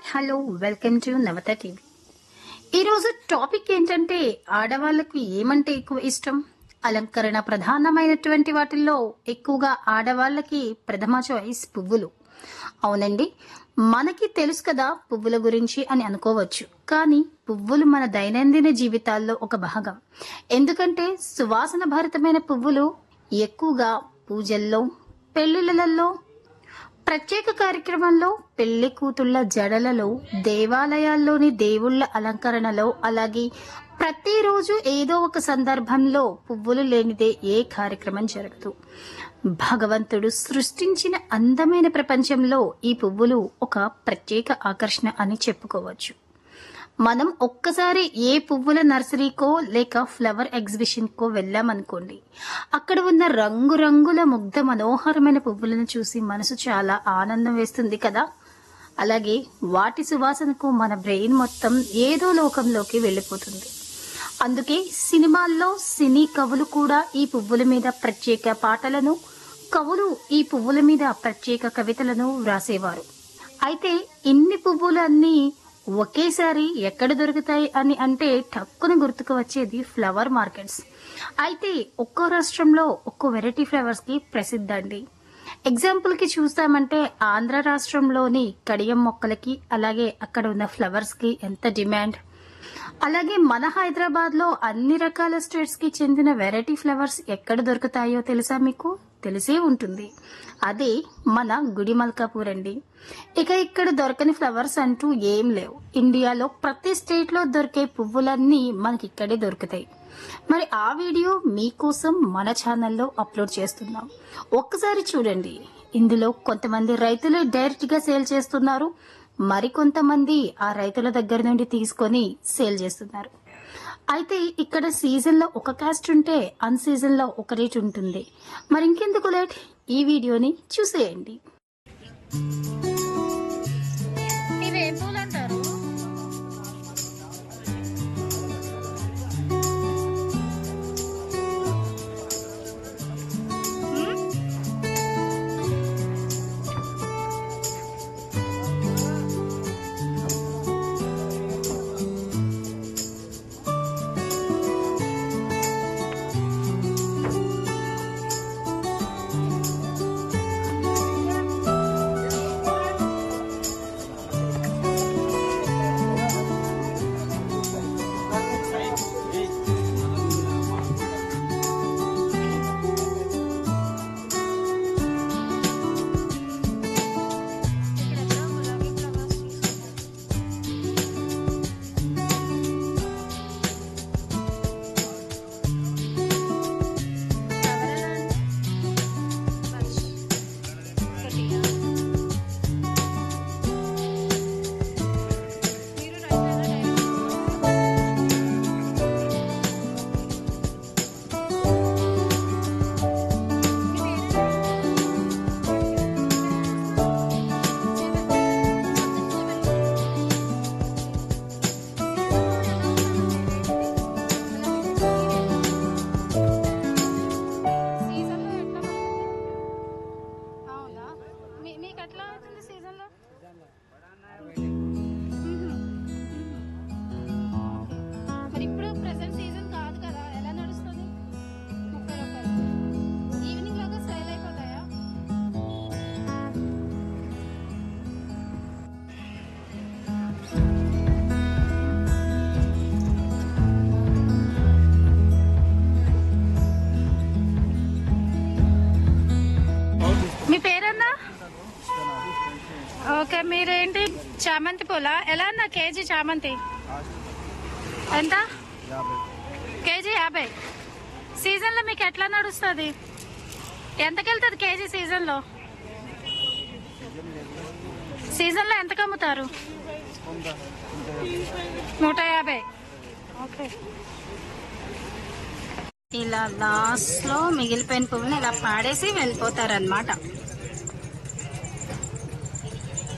Hello welcome to Navata TV. ఈరోజు topic ఏంటంటే ఆడవాళ్ళకు ఏమంటే ఎక్కువ ఇష్టం. అలంకరణ ప్రధానమైనటువంటి వాటిల్లో ఎక్కువగా ఆడవాళ్ళకి ప్రథమ చాయిస్ పువ్వులు. అవునండి, మనకి తెలుసు కదా పువ్వుల గురించి అని అనుకోవచ్చు, కానీ పువ్వులు మన దైనందిన జీవితాల్లో ఒక భాగం. ఎందుకంటే సువాసన భరితమైన పువ్వులు ఎక్కువగా పూజల్లో, పెళ్లిళ్లలో, ప్రత్యేక కార్యక్రమంలో, పెళ్లి కూతుళ్ల జడలలో, దేవాలయాల్లోని దేవుళ్ల అలంకరణలో, అలాగే ప్రతిరోజు ఏదో ఒక సందర్భంలో పువ్వులు లేనిదే ఏ కార్యక్రమం జరగదు. భగవంతుడు సృష్టించిన అందమైన ప్రపంచంలో ఈ పువ్వులు ఒక ప్రత్యేక ఆకర్షణ అని చెప్పుకోవచ్చు. మనం ఒక్కసారి ఏ పువ్వుల నర్సరీకో లేక ఫ్లవర్ ఎగ్జిబిషన్ కో వెళ్ళామనుకోండి, అక్కడ ఉన్న రంగురంగుల ముగ్ధ మనోహరమైన పువ్వులను చూసి మనసు చాలా ఆనందం వేస్తుంది కదా. అలాగే వాటి సువాసనకు మన బ్రెయిన్ మొత్తం ఏదో లోకంలోకి వెళ్ళిపోతుంది. అందుకే సినిమాల్లో సినీ కవులు కూడా ఈ పువ్వుల మీద ప్రత్యేక పాటలను, కవులు ఈ పువ్వుల మీద ప్రత్యేక కవితలను వ్రాసేవారు. అయితే ఇన్ని పువ్వులన్నీ ఒకేసారి ఎక్కడ దొరుకుతాయి అని అంటే టక్కున గుర్తుకు వచ్చేది ఫ్లవర్ మార్కెట్స్. అయితే ఒక్కో రాష్ట్రంలో ఒక్కో వెరైటీ ఫ్లవర్స్ కి ప్రసిద్ధి అండి. ఎగ్జాంపుల్ కి చూస్తామంటే ఆంధ్ర రాష్ట్రంలోని కడియం మొక్కలకి, అలాగే అక్కడ ఉన్న ఫ్లవర్స్ కి ఎంత డిమాండ్. అలాగే మన హైదరాబాద్ లో అన్ని రకాల స్టేట్స్ కి చెందిన వెరైటీ ఫ్లవర్స్ ఎక్కడ దొరుకుతాయో తెలుసా మీకు? తెలిసే ఉంటుంది. అదే మన గుడిమల్కాపూర్ అండి. ఇక ఇక్కడ దొరకని ఫ్లవర్స్ అంటూ ఏం లేవు. ఇండియాలో ప్రతి స్టేట్ లో దొరికే పువ్వులన్నీ మనకి ఇక్కడే దొరుకుతాయి. మరి ఆ వీడియో మీకోసం మన ఛానల్లో అప్లోడ్ చేస్తున్నాం, ఒక్కసారి చూడండి. ఇందులో కొంతమంది రైతులు డైరెక్ట్ గా సేల్ చేస్తున్నారు, మరికొంతమంది ఆ రైతుల దగ్గర నుండి తీసుకొని సేల్ చేస్తున్నారు. అయితే ఇక్కడ సీజన్ లో ఒక కాస్ట్ ఉంటే అన్ సీజన్ లో ఒక రేట్ ఉంటుంది. మరి ఇంకెందుకు లేట్, ఈ వీడియోని చూసేయండి. ఇవేం పూలు అంటారు? మీ పేరన్నా? ఓకే, మీరేంటి చామంతి పూల ఎలా అన్నా? కేజీ చామంతి ఎంత? కేజీ 50. సీజన్లో మీకు ఎట్లా నడుస్తుంది? ఎంతకెళ్తుంది కేజీ సీజన్లో? సీజన్లో ఎంతకు అమ్ముతారు? 150. ఓకే, ఇలా లాస్ట్ లో మిగిలిపోయిన పువ్వుని ఇలా పాడేసి వెళ్ళిపోతారనమాట.